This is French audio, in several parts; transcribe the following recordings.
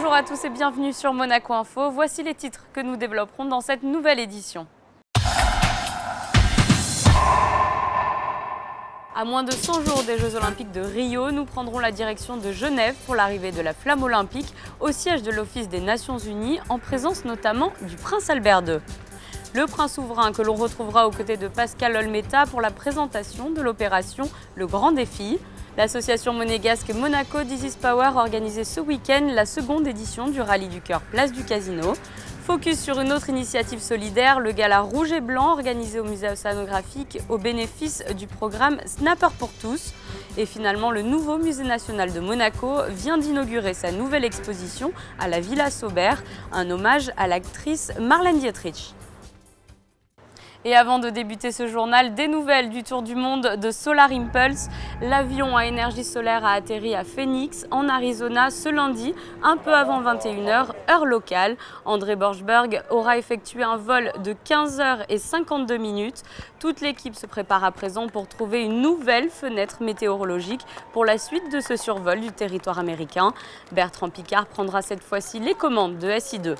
Bonjour à tous et bienvenue sur Monaco Info. Voici les titres que nous développerons dans cette nouvelle édition. À moins de 100 jours des Jeux Olympiques de Rio, nous prendrons la direction de Genève pour l'arrivée de la flamme olympique au siège de l'Office des Nations Unies, en présence notamment du prince Albert II. Le prince souverain que l'on retrouvera aux côtés de Pascal Olmeta pour la présentation de l'opération Le Grand Défi. L'association monégasque Monaco This is Power a organisé ce week-end la seconde édition du Rallye du Cœur Place du Casino. Focus sur une autre initiative solidaire, le gala Rouge et Blanc organisé au musée océanographique au bénéfice du programme Snapper pour tous. Et finalement, le nouveau musée national de Monaco vient d'inaugurer sa nouvelle exposition à la Villa Saubert, un hommage à l'actrice Marlène Dietrich. Et avant de débuter ce journal, des nouvelles du tour du monde de Solar Impulse. L'avion à énergie solaire a atterri à Phoenix, en Arizona, ce lundi, un peu avant 21h, heure locale. André Borschberg aura effectué un vol de 15h52. Toute l'équipe se prépare à présent pour trouver une nouvelle fenêtre météorologique pour la suite de ce survol du territoire américain. Bertrand Piccard prendra cette fois-ci les commandes de SI2.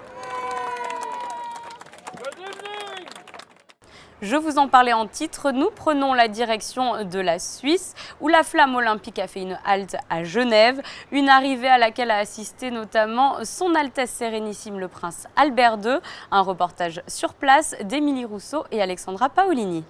Je vous en parlais en titre, nous prenons la direction de la Suisse où la flamme olympique a fait une halte à Genève, une arrivée à laquelle a assisté notamment son Altesse Sérénissime le prince Albert II. Un reportage sur place d'Émilie Rousseau et Alexandra Paolini.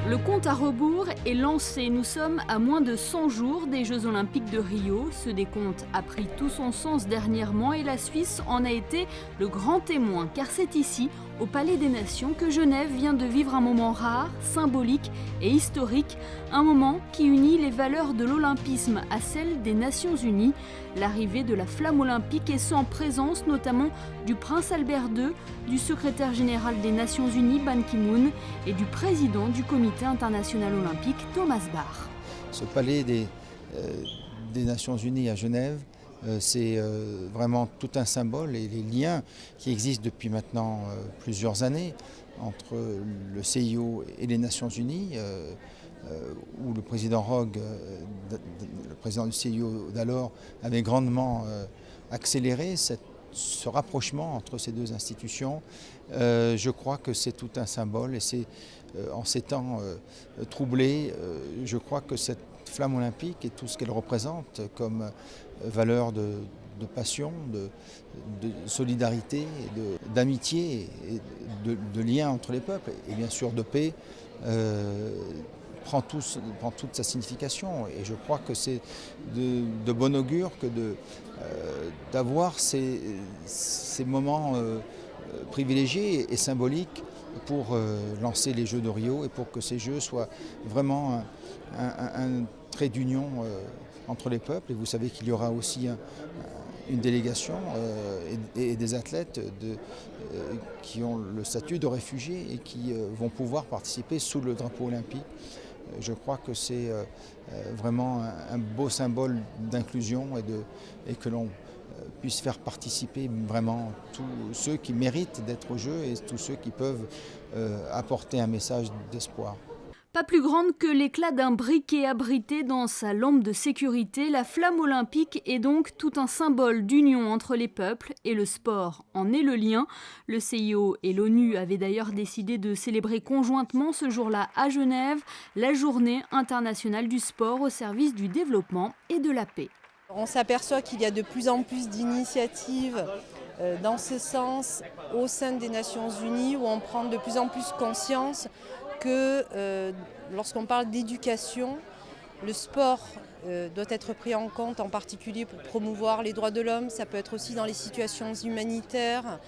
Le compte à rebours est lancé. Nous sommes à moins de 100 jours des Jeux Olympiques de Rio. Ce décompte a pris tout son sens dernièrement et la Suisse en a été le grand témoin. Car c'est ici, au Palais des Nations, que Genève vient de vivre un moment rare, symbolique et historique. Un moment qui unit les valeurs de l'olympisme à celles des Nations Unies. L'arrivée de la flamme olympique est sans présence notamment du prince Albert II, du secrétaire général des Nations Unies Ban Ki-moon et du président du comité international olympique Thomas Bach. Ce palais des Nations Unies à Genève, c'est vraiment tout un symbole et les liens qui existent depuis maintenant plusieurs années entre le CIO et les Nations Unies, où le président Rogge, le président du CIO d'alors, avait grandement accéléré ce rapprochement entre ces deux institutions. Je crois que c'est tout un symbole et c'est en ces temps troublés, je crois que cette flamme olympique et tout ce qu'elle représente comme valeur de passion, de solidarité, d'amitié, et de lien entre les peuples et bien sûr de paix, prend toute sa signification. Et je crois que c'est de bon augure que d'avoir ces moments privilégiés et symboliques pour lancer les Jeux de Rio et pour que ces Jeux soient vraiment un trait d'union entre les peuples. Et vous savez qu'il y aura aussi une délégation et des athlètes qui ont le statut de réfugiés et qui vont pouvoir participer sous le drapeau olympique. Je crois que c'est vraiment un beau symbole d'inclusion et que l'on puisse faire participer vraiment tous ceux qui méritent d'être au jeu et tous ceux qui peuvent apporter un message d'espoir. Pas plus grande que l'éclat d'un briquet abrité dans sa lampe de sécurité, la flamme olympique est donc tout un symbole d'union entre les peuples et le sport en est le lien. Le CIO et l'ONU avaient d'ailleurs décidé de célébrer conjointement ce jour-là à Genève la journée internationale du sport au service du développement et de la paix. On s'aperçoit qu'il y a de plus en plus d'initiatives dans ce sens au sein des Nations Unies où on prend de plus en plus conscience que lorsqu'on parle d'éducation, le sport doit être pris en compte, en particulier pour promouvoir les droits de l'homme. Ça peut être aussi dans les situations humanitaires,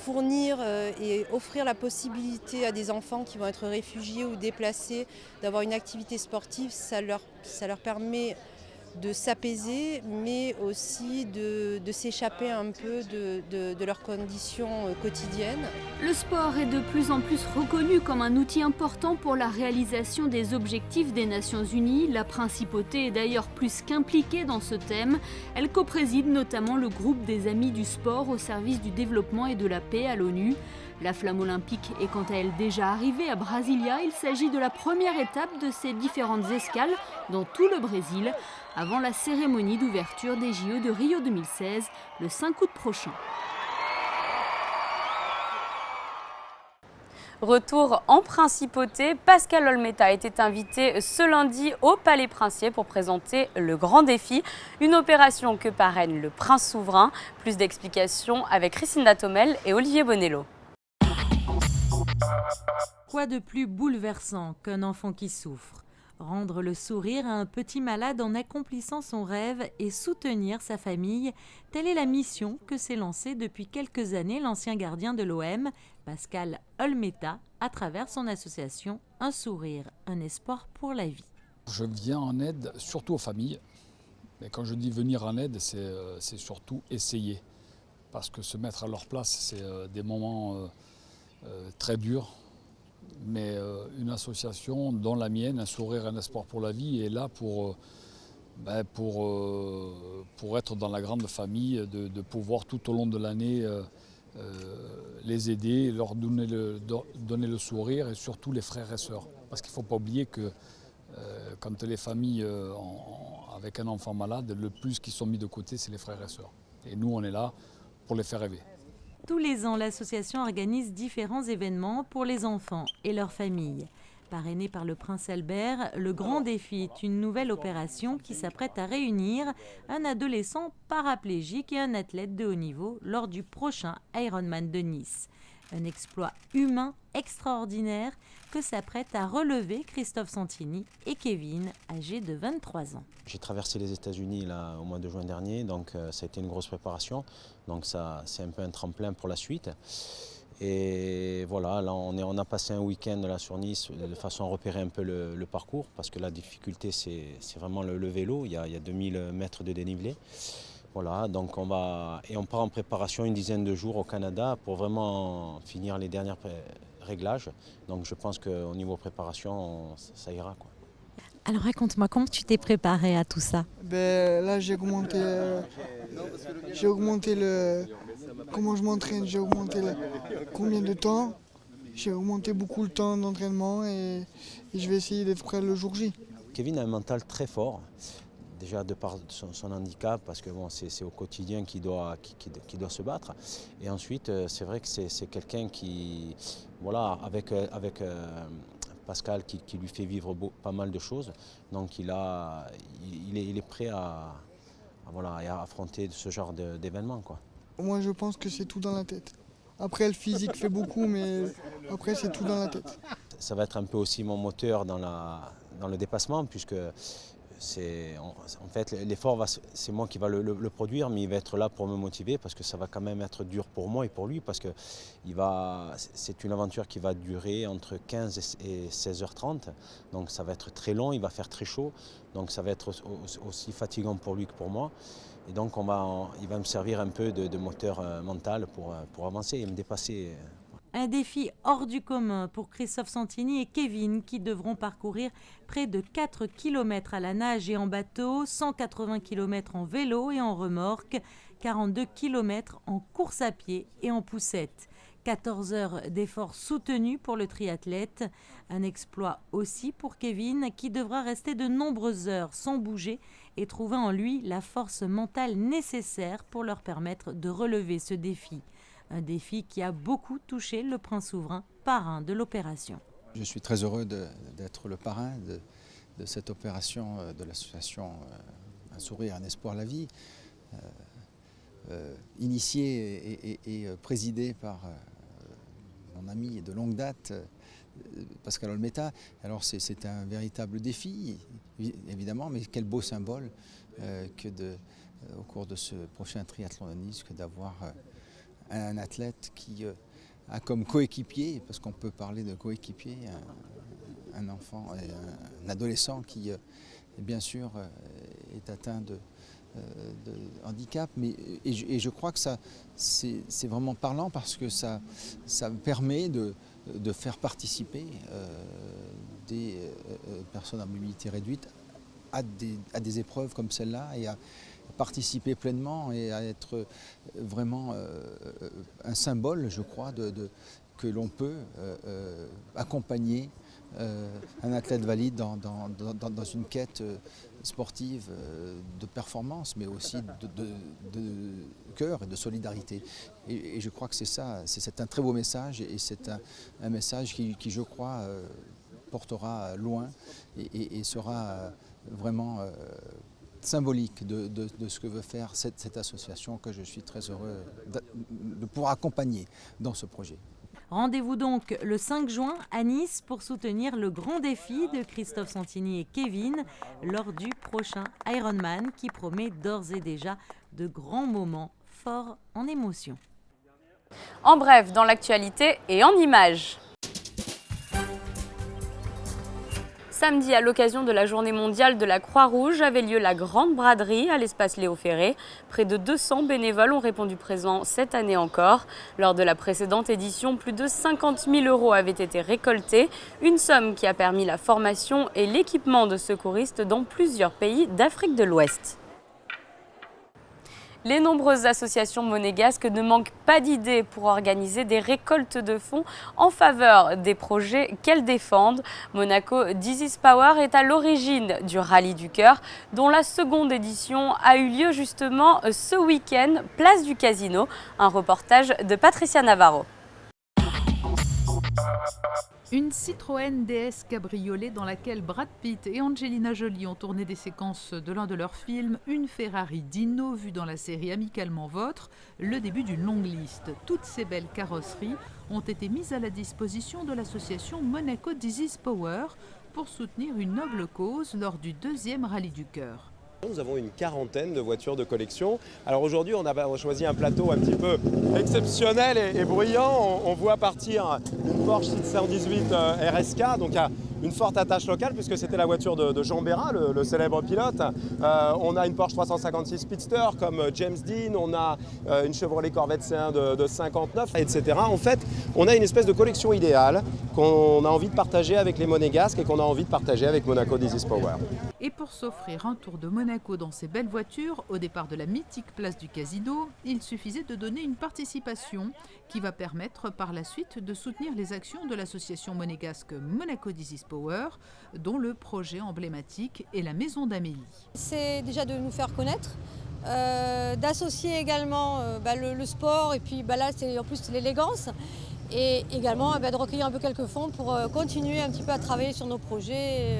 fournir et offrir la possibilité à des enfants qui vont être réfugiés ou déplacés d'avoir une activité sportive. Ça leur permet s'apaiser, mais aussi de s'échapper un peu de leurs conditions quotidiennes. Le sport est de plus en plus reconnu comme un outil important pour la réalisation des objectifs des Nations Unies. La principauté est d'ailleurs plus qu'impliquée dans ce thème. Elle copréside notamment le groupe des Amis du sport au service du développement et de la paix à l'ONU. La flamme olympique est quant à elle déjà arrivée à Brasilia. Il s'agit de la première étape de ces différentes escales dans tout le Brésil, avant la cérémonie d'ouverture des JO de Rio 2016, le 5 août prochain. Retour en principauté, Pascal Olmeta était invité ce lundi au Palais Princier pour présenter le Grand Défi, une opération que parraine le Prince Souverain. Plus d'explications avec Christine Datomel et Olivier Bonello. Quoi de plus bouleversant qu'un enfant qui souffre ? Rendre le sourire à un petit malade en accomplissant son rêve et soutenir sa famille, telle est la mission que s'est lancée depuis quelques années l'ancien gardien de l'OM, Pascal Olmeta, à travers son association Un sourire, un espoir pour la vie. Je viens en aide surtout aux familles. Et quand je dis venir en aide, c'est surtout essayer. Parce que se mettre à leur place, c'est des moments très durs. Mais une association, dont la mienne, Un sourire, un espoir pour la vie, est là pour être dans la grande famille, de pouvoir tout au long de l'année les aider, leur donner le sourire, et surtout les frères et sœurs. Parce qu'il ne faut pas oublier que quand les familles avec un enfant malade, le plus qui sont mis de côté, c'est les frères et sœurs. Et nous, on est là pour les faire rêver. Tous les ans, l'association organise différents événements pour les enfants et leurs familles. Parrainé par le Prince Albert, le Grand Défi est une nouvelle opération qui s'apprête à réunir un adolescent paraplégique et un athlète de haut niveau lors du prochain Ironman de Nice. Un exploit humain extraordinaire que s'apprêtent à relever Christophe Santini et Kevin, âgés de 23 ans. J'ai traversé les États-Unis là, au mois de juin dernier, donc ça a été une grosse préparation. Donc ça, c'est un peu un tremplin pour la suite. Et voilà, là on a passé un week-end là, sur Nice de façon à repérer un peu le parcours, parce que la difficulté c'est vraiment le vélo, il y a 2000 mètres de dénivelé. Voilà, donc on part en préparation une dizaine de jours au Canada pour vraiment finir les derniers réglages. Donc je pense qu'au niveau préparation, ça ira, quoi. Alors raconte-moi, comment tu t'es préparé à tout ça ? Là j'ai augmenté comment je m'entraîne, j'ai augmenté combien de temps. J'ai augmenté beaucoup le temps d'entraînement et je vais essayer d'être prêt le jour J. Kevin a un mental très fort. Déjà de par son handicap, parce que bon, c'est au quotidien qu'il doit se battre. Et ensuite, c'est vrai que c'est quelqu'un qui, voilà, avec Pascal qui lui fait vivre pas mal de choses. Donc il est prêt à affronter ce genre d'événements, quoi. Moi je pense que c'est tout dans la tête. Après le physique fait beaucoup, mais après c'est tout dans la tête. Ça va être un peu aussi mon moteur dans le dépassement, puisque en fait, l'effort, c'est moi qui va le produire, mais il va être là pour me motiver, parce que ça va quand même être dur pour moi et pour lui, parce que c'est une aventure qui va durer entre 15 et 16h30, donc ça va être très long, il va faire très chaud, donc ça va être aussi fatigant pour lui que pour moi. Et donc il va me servir un peu de moteur mental pour avancer et me dépasser. Un défi hors du commun pour Christophe Santini et Kevin, qui devront parcourir près de 4 km à la nage et en bateau, 180 km en vélo et en remorque, 42 km en course à pied et en poussette. 14 heures d'efforts soutenus pour le triathlète. Un exploit aussi pour Kevin, qui devra rester de nombreuses heures sans bouger et trouver en lui la force mentale nécessaire pour leur permettre de relever ce défi. Un défi qui a beaucoup touché le Prince Souverain, parrain de l'opération. Je suis très heureux d'être le parrain de cette opération de l'association Un sourire, un espoir, la vie, initiée et présidée par mon ami de longue date, Pascal Olmeta. Alors c'est un véritable défi, évidemment, mais quel beau symbole au cours de ce prochain triathlon de Nice, que d'avoir un athlète qui a comme coéquipier, parce qu'on peut parler de coéquipier, un enfant, un adolescent qui bien sûr est atteint de handicap, et je crois que c'est vraiment parlant parce que ça permet de faire participer des personnes à mobilité réduite à des épreuves comme celle-là, et à participer pleinement et à être vraiment un symbole, je crois, que l'on peut accompagner un athlète valide dans une quête sportive de performance, mais aussi de cœur et de solidarité. Et je crois que c'est ça, c'est un très beau message, et c'est un message qui, je crois, portera loin et sera vraiment symbolique de ce que veut faire cette association, que je suis très heureux de pouvoir accompagner dans ce projet. Rendez-vous donc le 5 juin à Nice pour soutenir le grand défi de Christophe Santini et Kevin lors du prochain Ironman, qui promet d'ores et déjà de grands moments forts en émotion. En bref, dans l'actualité et en images. Samedi, à l'occasion de la journée mondiale de la Croix-Rouge, avait lieu la grande braderie à l'espace Léo Ferré. Près de 200 bénévoles ont répondu présents cette année encore. Lors de la précédente édition, plus de 50 000 € avaient été récoltés, une somme qui a permis la formation et l'équipement de secouristes dans plusieurs pays d'Afrique de l'Ouest. Les nombreuses associations monégasques ne manquent pas d'idées pour organiser des récoltes de fonds en faveur des projets qu'elles défendent. Monaco Disease Power est à l'origine du Rallye du Cœur, dont la seconde édition a eu lieu justement ce week-end, place du Casino. Un reportage de Patricia Navarro. Une Citroën DS cabriolet dans laquelle Brad Pitt et Angelina Jolie ont tourné des séquences de l'un de leurs films, une Ferrari Dino vue dans la série Amicalement Vôtre, le début d'une longue liste. Toutes ces belles carrosseries ont été mises à la disposition de l'association Monaco Disease Power pour soutenir une noble cause lors du 2e Rallye du Cœur. Nous avons une quarantaine de voitures de collection. Alors aujourd'hui, on a choisi un plateau un petit peu exceptionnel et bruyant. On voit partir une Porsche 618 RSK, donc à une forte attache locale puisque c'était la voiture de Jean Bérin, le célèbre pilote. On a une Porsche 356 Speedster comme James Dean, on a une Chevrolet Corvette C1 de 59, etc. En fait, on a une espèce de collection idéale qu'on a envie de partager avec les Monégasques et qu'on a envie de partager avec Monaco Disease Power. Et pour s'offrir un tour de Monaco dans ces belles voitures, au départ de la mythique place du Casino, il suffisait de donner une participation qui va permettre par la suite de soutenir les actions de l'association monégasque Monaco Disease Power, dont le projet emblématique est la Maison d'Amélie. C'est déjà de nous faire connaître, d'associer également le sport, et puis là c'est en plus l'élégance, et également de recueillir un peu quelques fonds pour continuer un petit peu à travailler sur nos projets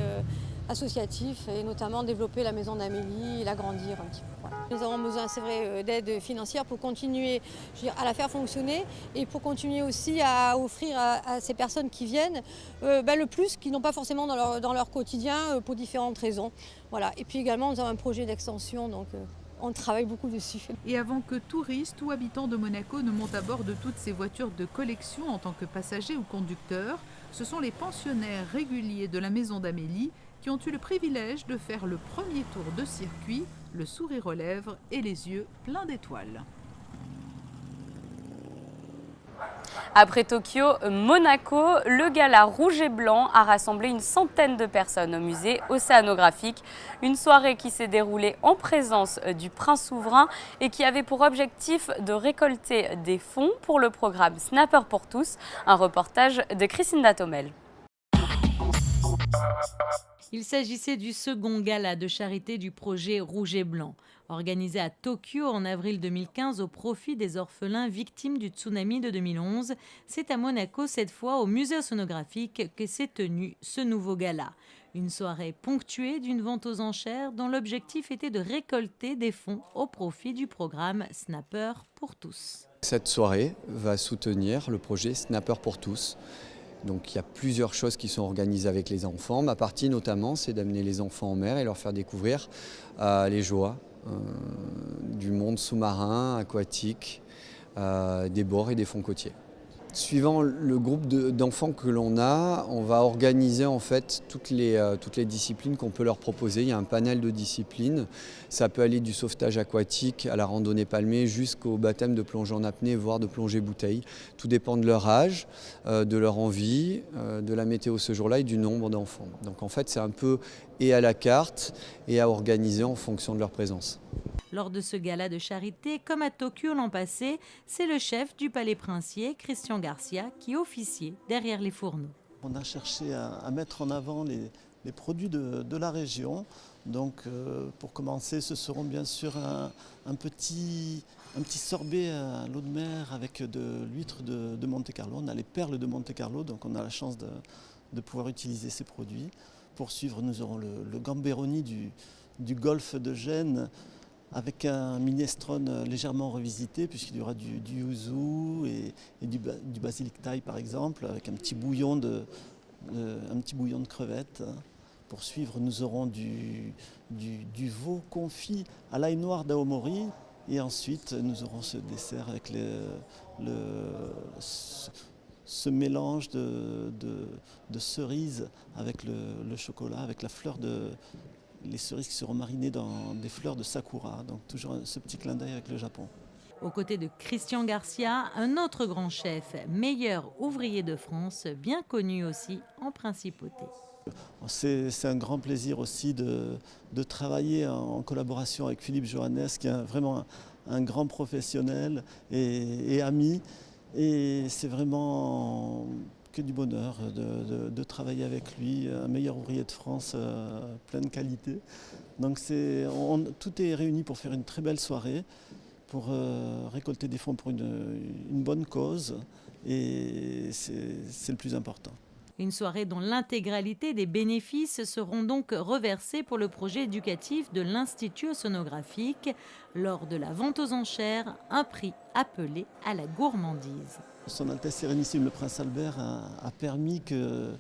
associatifs, et notamment développer la Maison d'Amélie et l'agrandir un petit peu. Voilà. Nous avons besoin, c'est vrai, d'aide financière pour continuer à la faire fonctionner, et pour continuer aussi à offrir à ces personnes qui viennent le plus qu'ils n'ont pas forcément dans leur quotidien pour différentes raisons. Voilà. Et puis également, nous avons un projet d'extension, donc on travaille beaucoup dessus. Et avant que touristes ou habitants de Monaco ne montent à bord de toutes ces voitures de collection en tant que passagers ou conducteurs, ce sont les pensionnaires réguliers de la Maison d'Amélie qui ont eu le privilège de faire le premier tour de circuit, le sourire aux lèvres et les yeux pleins d'étoiles. Après Tokyo, Monaco, le gala Rouge et Blanc a rassemblé une centaine de personnes au musée océanographique. Une soirée qui s'est déroulée en présence du prince souverain et qui avait pour objectif de récolter des fonds pour le programme Snapper pour tous. Un reportage de Christine Datomel. Il s'agissait du second gala de charité du projet Rouge et Blanc, organisé à Tokyo en avril 2015 au profit des orphelins victimes du tsunami de 2011. C'est à Monaco, cette fois au musée océanographique, que s'est tenu ce nouveau gala. Une soirée ponctuée d'une vente aux enchères dont l'objectif était de récolter des fonds au profit du programme Snapper pour tous. Cette soirée va soutenir le projet Snapper pour tous. Donc il y a plusieurs choses qui sont organisées avec les enfants. Ma partie notamment, c'est d'amener les enfants en mer et leur faire découvrir les joies du monde sous-marin, aquatique, des bords et des fonds côtiers. Suivant le groupe d'enfants que l'on a, on va organiser en fait toutes les disciplines qu'on peut leur proposer. Il y a un panel de disciplines. Ça peut aller du sauvetage aquatique à la randonnée palmée jusqu'au baptême de plongée en apnée, voire de plongée bouteille. Tout dépend de leur âge, de leur envie, de la météo ce jour-là et du nombre d'enfants. Donc en fait, c'est un peu et à la carte et à organiser en fonction de leur présence. Lors de ce gala de charité, comme à Tokyo l'an passé, c'est le chef du Palais Princier, Christian Garcia, qui officiait derrière les fourneaux. On a cherché à mettre en avant les produits de la région. Donc pour commencer, ce seront bien sûr un petit sorbet à l'eau de mer avec de l'huître de Monte-Carlo. On a les perles de Monte-Carlo, donc on a la chance de pouvoir utiliser ces produits. Pour suivre, nous aurons le gamberoni du golfe de Gênes, avec un minestrone légèrement revisité, puisqu'il y aura du yuzu et du basilic thaï par exemple, avec un petit bouillon de crevettes. Pour suivre, nous aurons du veau confit à l'ail noir d'Aomori. Et ensuite, nous aurons ce dessert avec ce mélange de cerises avec le chocolat, avec la fleur les cerises qui seront marinées dans des fleurs de sakura, donc toujours ce petit clin d'œil avec le Japon. Aux côtés de Christian Garcia, un autre grand chef, meilleur ouvrier de France, bien connu aussi en principauté. C'est un grand plaisir aussi de travailler en collaboration avec Philippe Johannes, qui est vraiment un grand professionnel et ami. Et c'est vraiment que du bonheur de travailler avec lui, un meilleur ouvrier de France, plein de qualité. Donc tout est réuni pour faire une très belle soirée, pour récolter des fonds pour une bonne cause, et c'est le plus important. Une soirée dont l'intégralité des bénéfices seront donc reversés pour le projet éducatif de l'Institut océanographique. Lors de la vente aux enchères, un prix appelé à la gourmandise. Son Altesse Sérénissime le Prince Albert a permis que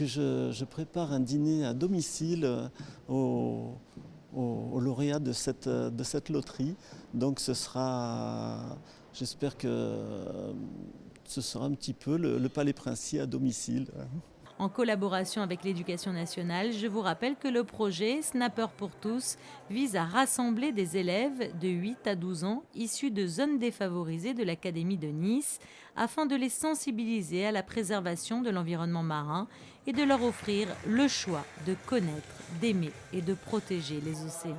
je prépare un dîner à domicile aux lauréats de cette loterie. Donc j'espère que ce sera un petit peu le Palais Princier à domicile. En collaboration avec l'Éducation nationale, je vous rappelle que le projet Snapper pour tous vise à rassembler des élèves de 8 à 12 ans issus de zones défavorisées de l'Académie de Nice afin de les sensibiliser à la préservation de l'environnement marin et de leur offrir le choix de connaître, d'aimer et de protéger les océans.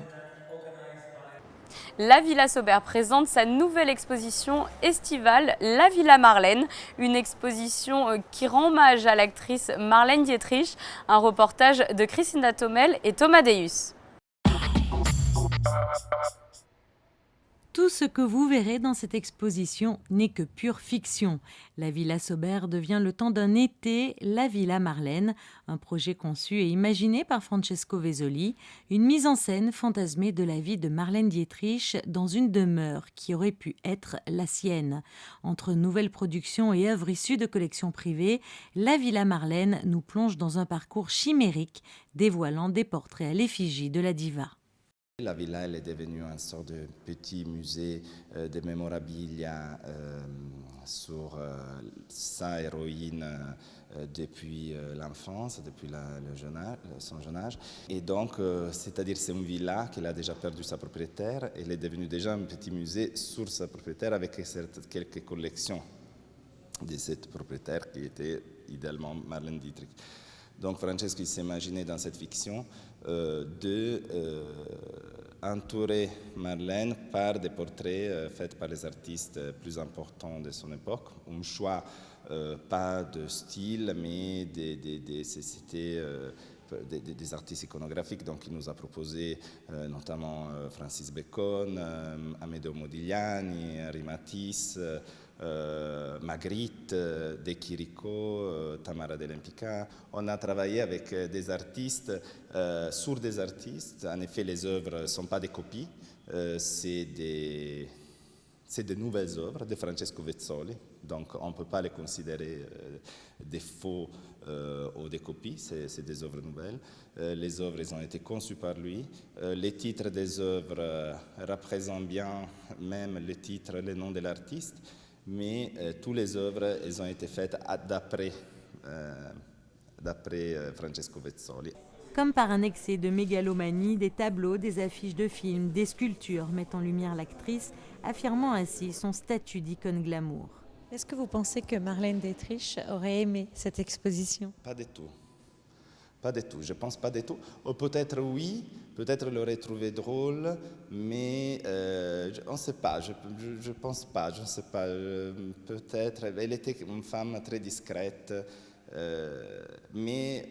La Villa Saubert présente sa nouvelle exposition estivale, La Villa Marlène, une exposition qui rend hommage à l'actrice Marlène Dietrich, un reportage de Christina Thomel et Thomas Deus. Tout ce que vous verrez dans cette exposition n'est que pure fiction. La Villa Saubert devient le temps d'un été la Villa Marlène, un projet conçu et imaginé par Francesco Vezzoli, une mise en scène fantasmée de la vie de Marlène Dietrich dans une demeure qui aurait pu être la sienne. Entre nouvelles productions et œuvres issues de collections privées, la Villa Marlène nous plonge dans un parcours chimérique dévoilant des portraits à l'effigie de la diva. La villa elle est devenue une sorte de petit musée de mémorabilia sur sa héroïne depuis l'enfance, depuis son jeune âge. Et donc, c'est-à-dire c'est une villa qui a déjà perdu sa propriétaire. Elle est devenue déjà un petit musée sur sa propriétaire avec quelques collections de cette propriétaire qui était idéalement Marlène Dietrich. Donc Francesco s'est imaginé dans cette fiction entourer Marlène par des portraits faits par les artistes plus importants de son époque. Un choix pas de style, mais c'était des artistes iconographiques. Donc il nous a proposé notamment Francis Bacon, Amedeo Modigliani, Henri Matisse, Magritte, De Chirico, Tamara de Lempicka. On a travaillé avec des artistes, sur des artistes. En effet, les œuvres ne sont pas des copies, c'est des nouvelles œuvres de Francesco Vezzoli. Donc on ne peut pas les considérer des faux ou des copies, c'est des œuvres nouvelles. Les œuvres elles ont été conçues par lui. Les titres des œuvres représentent bien même les titres, les noms de l'artiste. mais toutes les œuvres elles ont été faites d'après Francesco Vezzoli. Comme par un excès de mégalomanie, des tableaux, des affiches de films, des sculptures mettent en lumière l'actrice, affirmant ainsi son statut d'icône glamour. Est-ce que vous pensez que Marlène Dietrich aurait aimé cette exposition? Pas du tout. Pas du tout, je pense pas du tout. Ou peut-être oui, peut-être l'aurait trouvé drôle, mais on ne sait pas, je pense pas, je ne sais pas. Peut-être, elle était une femme très discrète, mais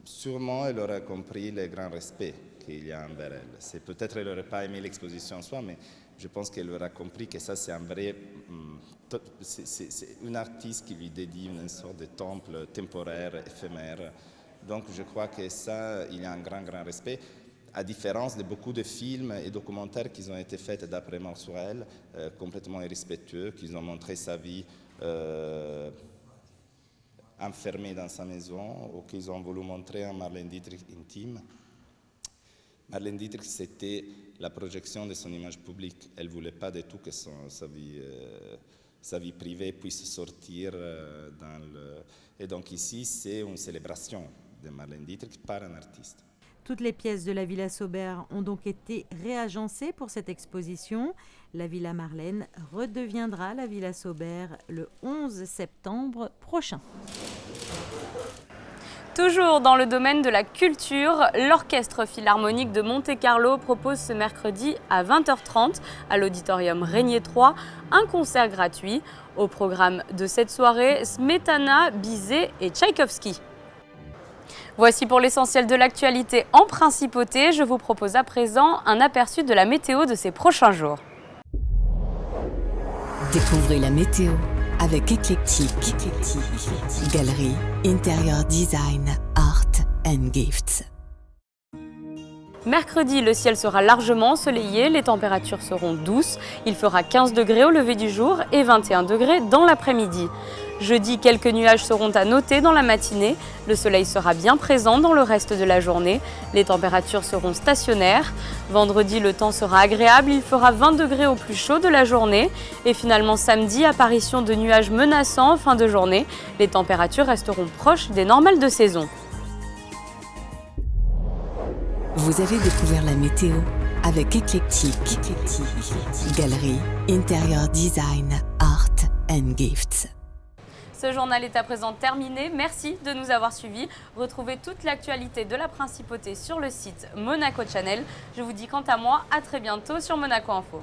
sûrement elle aurait compris le grand respect qu'il y a envers elle. C'est peut-être elle n'aurait pas aimé l'exposition en soi, mais je pense qu'elle aura compris que ça c'est un vrai, c'est une artiste qui lui dédie une sorte de temple temporaire, éphémère. Donc je crois que ça, il y a un grand respect, à différence de beaucoup de films et documentaires qui ont été faits d'après mort sur elle, complètement irrespectueux, qui ont montré sa vie enfermée dans sa maison, ou qu'ils ont voulu montrer un Marlène Dietrich intime. Marlène Dietrich, c'était la projection de son image publique. Elle ne voulait pas du tout que sa vie privée puisse sortir Et donc ici, c'est une célébration de Marlène Dietrich par un artiste. Toutes les pièces de la Villa Sauber ont donc été réagencées pour cette exposition. La Villa Marlène redeviendra la Villa Sauber le 11 septembre prochain. Toujours dans le domaine de la culture, l'Orchestre Philharmonique de Monte-Carlo propose ce mercredi à 20h30 à l'Auditorium Régnier 3 un concert gratuit. Au programme de cette soirée, Smetana, Bizet et Tchaïkovski. Voici pour l'essentiel de l'actualité en principauté. Je vous propose à présent un aperçu de la météo de ces prochains jours. Découvrez la météo avec Eclectic. Galerie, Interior Design, Art and Gifts. Mercredi, le ciel sera largement ensoleillé, les températures seront douces. Il fera 15 degrés au lever du jour et 21 degrés dans l'après-midi. Jeudi, quelques nuages seront à noter dans la matinée. Le soleil sera bien présent dans le reste de la journée. Les températures seront stationnaires. Vendredi, le temps sera agréable. Il fera 20 degrés au plus chaud de la journée. Et finalement, samedi, apparition de nuages menaçants en fin de journée. Les températures resteront proches des normales de saison. Vous avez découvert la météo avec Eclectic. Galerie, Interior Design, Art and Gifts. Ce journal est à présent terminé. Merci de nous avoir suivis. Retrouvez toute l'actualité de la principauté sur le site Monaco Channel. Je vous dis quant à moi à très bientôt sur Monaco Info.